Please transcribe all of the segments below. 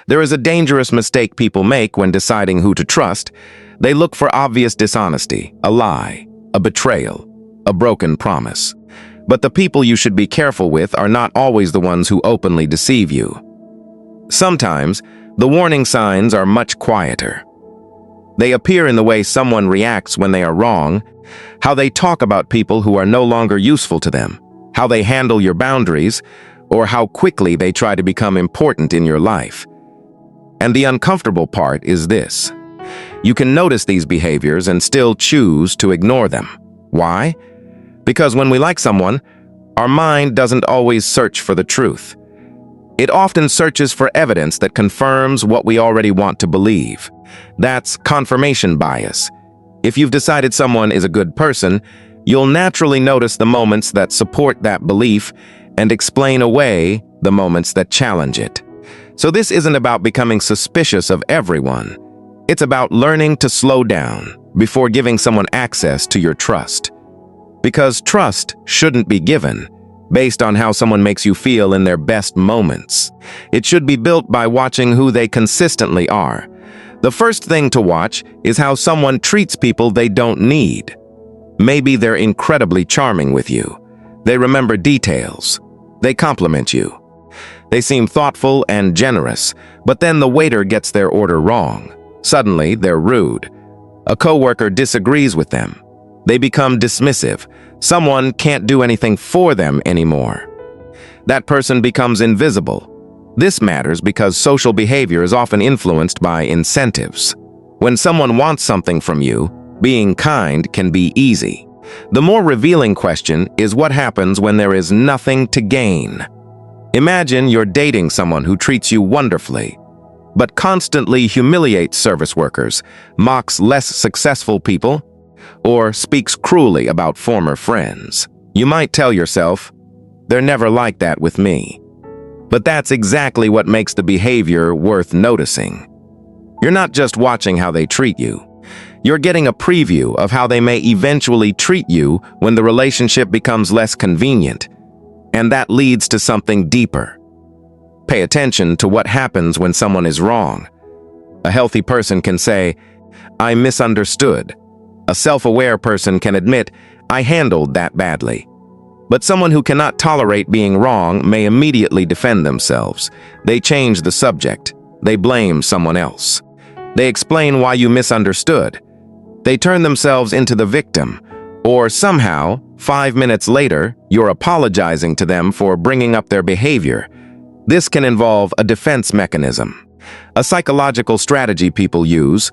There is a dangerous mistake people make when deciding who to trust. They look for obvious dishonesty, a lie, a betrayal, a broken promise. But the people you should be careful with are not always the ones who openly deceive you. Sometimes, the warning signs are much quieter. They appear in the way someone reacts when they are wrong, how they talk about people who are no longer useful to them, how they handle your boundaries, or how quickly they try to become important in your life. And the uncomfortable part is this. You can notice these behaviors and still choose to ignore them. Why? Because when we like someone, our mind doesn't always search for the truth. It often searches for evidence that confirms what we already want to believe. That's confirmation bias. If you've decided someone is a good person, you'll naturally notice the moments that support that belief and explain away the moments that challenge it. So this isn't about becoming suspicious of everyone. It's about learning to slow down before giving someone access to your trust. Because trust shouldn't be given based on how someone makes you feel in their best moments. It should be built by watching who they consistently are. The first thing to watch is how someone treats people they don't need. Maybe they're incredibly charming with you. They remember details. They compliment you. They seem thoughtful and generous, but then the waiter gets their order wrong. Suddenly, they're rude. A coworker disagrees with them. They become dismissive. Someone can't do anything for them anymore. That person becomes invisible. This matters because social behavior is often influenced by incentives. When someone wants something from you, being kind can be easy. The more revealing question is what happens when there is nothing to gain. Imagine you're dating someone who treats you wonderfully, but constantly humiliates service workers, mocks less successful people, or speaks cruelly about former friends. You might tell yourself, "They're never like that with me." But that's exactly what makes the behavior worth noticing. You're not just watching how they treat you. You're getting a preview of how they may eventually treat you when the relationship becomes less convenient. And that leads to something deeper. Pay attention to what happens when someone is wrong. A healthy person can say, "I misunderstood." A self-aware person can admit, "I handled that badly." But someone who cannot tolerate being wrong may immediately defend themselves. They change the subject. They blame someone else. They explain why you misunderstood. They turn themselves into the victim. Or somehow, 5 minutes later, you're apologizing to them for bringing up their behavior. This can involve a defense mechanism, a psychological strategy people use,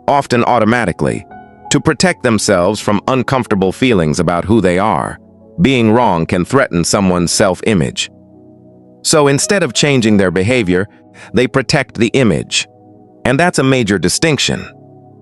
often automatically, to protect themselves from uncomfortable feelings about who they are. Being wrong can threaten someone's self-image. So instead of changing their behavior, they protect the image. And that's a major distinction.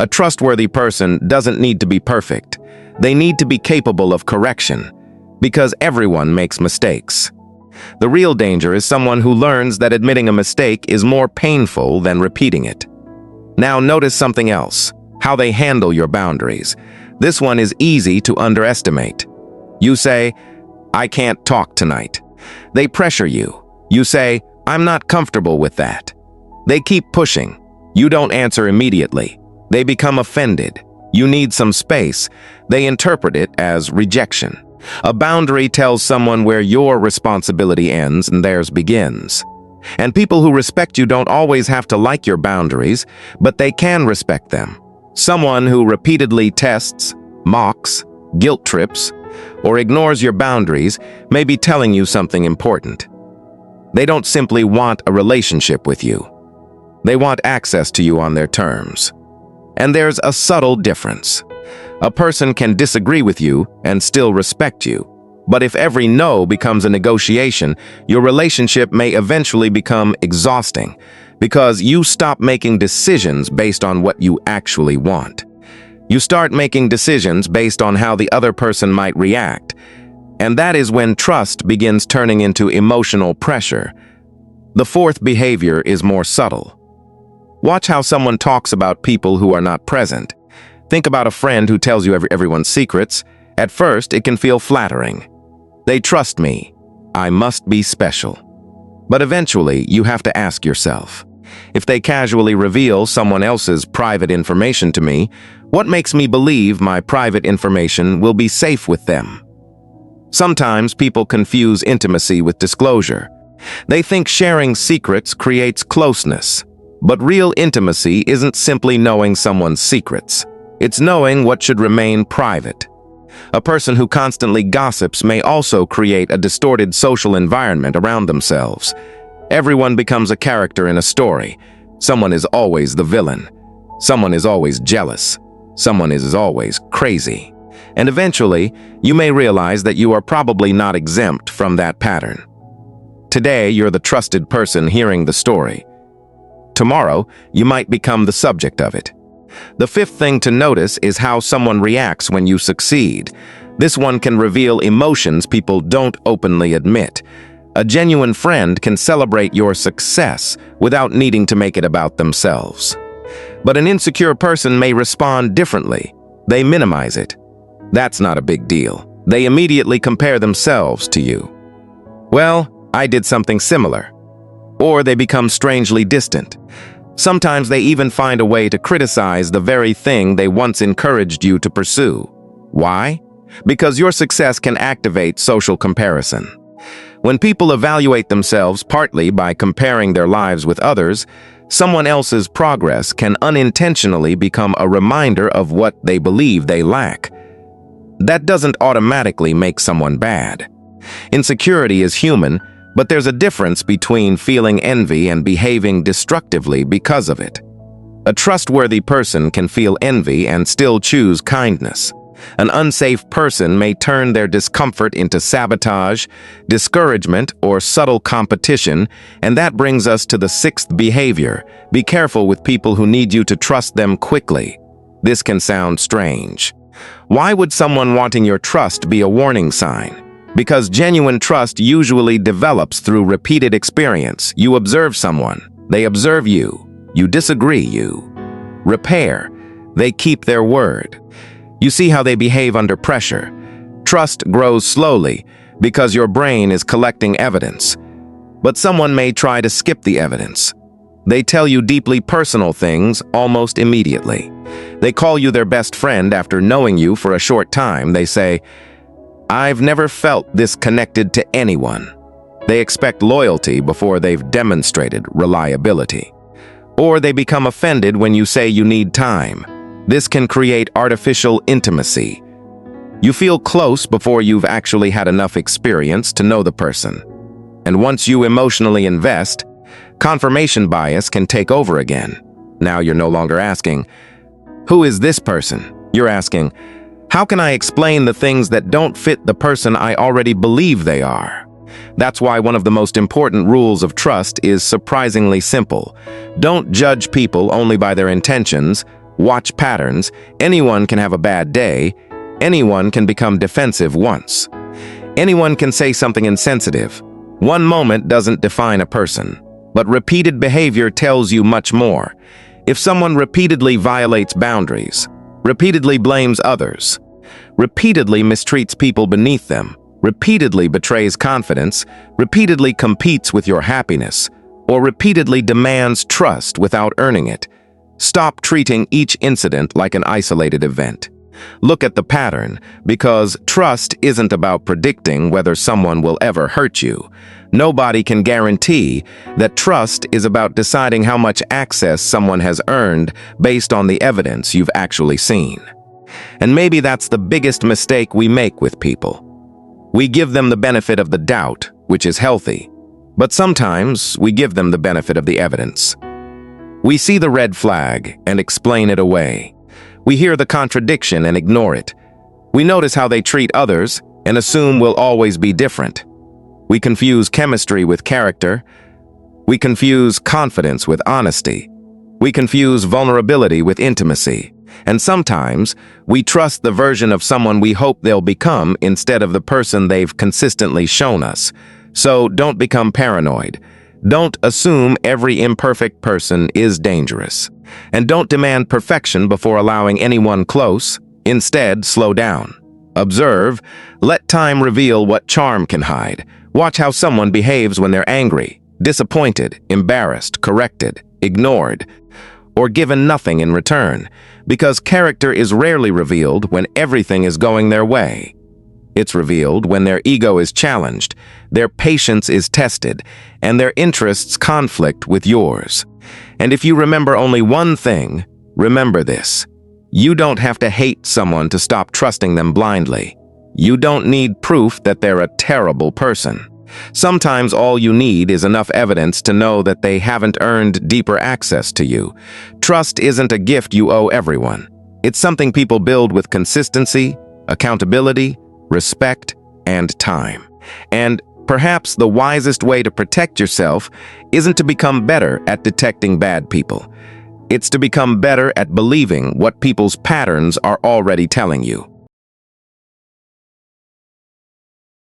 A trustworthy person doesn't need to be perfect. They need to be capable of correction, because everyone makes mistakes. The real danger is someone who learns that admitting a mistake is more painful than repeating it. Now notice something else, how they handle your boundaries. This one is easy to underestimate. You say, "I can't talk tonight." They pressure you. You say, "I'm not comfortable with that." They keep pushing. You don't answer immediately. They become offended. You need some space. They interpret it as rejection. A boundary tells someone where your responsibility ends and theirs begins. And people who respect you don't always have to like your boundaries, but they can respect them. Someone who repeatedly tests, mocks, guilt trips, or ignores your boundaries may be telling you something important. They don't simply want a relationship with you. They want access to you on their terms. And there's a subtle difference. A person can disagree with you and still respect you. But if every no becomes a negotiation, your relationship may eventually become exhausting because you stop making decisions based on what you actually want. You start making decisions based on how the other person might react. And that is when trust begins turning into emotional pressure. The fourth behavior is more subtle. Watch how someone talks about people who are not present. Think about a friend who tells you everyone's secrets. At first, it can feel flattering. They trust me. I must be special. But eventually, you have to ask yourself, If they casually reveal someone else's private information to me, what makes me believe my private information will be safe with them? Sometimes people confuse intimacy with disclosure. They think sharing secrets creates closeness. But real intimacy isn't simply knowing someone's secrets. It's knowing what should remain private. A person who constantly gossips may also create a distorted social environment around themselves. Everyone becomes a character in a story. Someone is always the villain. Someone is always jealous. Someone is always crazy. And eventually, you may realize that you are probably not exempt from that pattern. Today, you're the trusted person hearing the story. Tomorrow, you might become the subject of it. The fifth thing to notice is how someone reacts when you succeed. This one can reveal emotions people don't openly admit. A genuine friend can celebrate your success without needing to make it about themselves. But an insecure person may respond differently. They minimize it. That's not a big deal. They immediately compare themselves to you. Well, I did something similar. Or they become strangely distant. Sometimes they even find a way to criticize the very thing they once encouraged you to pursue. Why? Because your success can activate social comparison. When people evaluate themselves partly by comparing their lives with others, someone else's progress can unintentionally become a reminder of what they believe they lack. That doesn't automatically make someone bad. Insecurity is human, but there's a difference between feeling envy and behaving destructively because of it. A trustworthy person can feel envy and still choose kindness. An unsafe person may turn their discomfort into sabotage, discouragement, or subtle competition, and that brings us to the sixth behavior. Be careful with people who need you to trust them quickly. This can sound strange. Why would someone wanting your trust be a warning sign? Because genuine trust usually develops through repeated experience. You observe someone, they observe you. You disagree, you repair. They keep their word. You see how they behave under pressure. Trust grows slowly because your brain is collecting evidence. But someone may try to skip the evidence. They tell you deeply personal things almost immediately. They call you their best friend after knowing you for a short time. They say, "I've never felt this connected to anyone." They expect loyalty before they've demonstrated reliability. Or they become offended when you say you need time. This can create artificial intimacy. You feel close before you've actually had enough experience to know the person. And once you emotionally invest, confirmation bias can take over again. Now you're no longer asking, "Who is this person?" You're asking, "How can I explain the things that don't fit the person I already believe they are?" That's why one of the most important rules of trust is surprisingly simple. Don't judge people only by their intentions. Watch patterns. Anyone can have a bad day. Anyone can become defensive once. Anyone can say something insensitive. One moment doesn't define a person, but repeated behavior tells you much more. If someone repeatedly violates boundaries, repeatedly blames others, repeatedly mistreats people beneath them, repeatedly betrays confidence, repeatedly competes with your happiness, or repeatedly demands trust without earning it, stop treating each incident like an isolated event. Look at the pattern, because trust isn't about predicting whether someone will ever hurt you. Nobody can guarantee that. Trust is about deciding how much access someone has earned based on the evidence you've actually seen. And maybe that's the biggest mistake we make with people. We give them the benefit of the doubt, which is healthy, but sometimes we give them the benefit of the evidence. We see the red flag and explain it away. We hear the contradiction and ignore it. We notice how they treat others and assume we'll always be different. We confuse chemistry with character. We confuse confidence with honesty. We confuse vulnerability with intimacy. And sometimes, we trust the version of someone we hope they'll become instead of the person they've consistently shown us. So don't become paranoid. Don't assume every imperfect person is dangerous. And don't demand perfection before allowing anyone close. Instead, slow down. Observe. Let time reveal what charm can hide. Watch how someone behaves when they're angry. disappointed, embarrassed, corrected, ignored, or given nothing in return, because character is rarely revealed when everything is going their way. It's revealed when their ego is challenged, their patience is tested, and their interests conflict with yours. And if you remember only one thing, remember this: you don't have to hate someone to stop trusting them blindly. You don't need proof that they're a terrible person. Sometimes all you need is enough evidence to know that they haven't earned deeper access to you. Trust isn't a gift you owe everyone. It's something people build with consistency, accountability, respect, and time. And perhaps the wisest way to protect yourself isn't to become better at detecting bad people. It's to become better at believing what people's patterns are already telling you.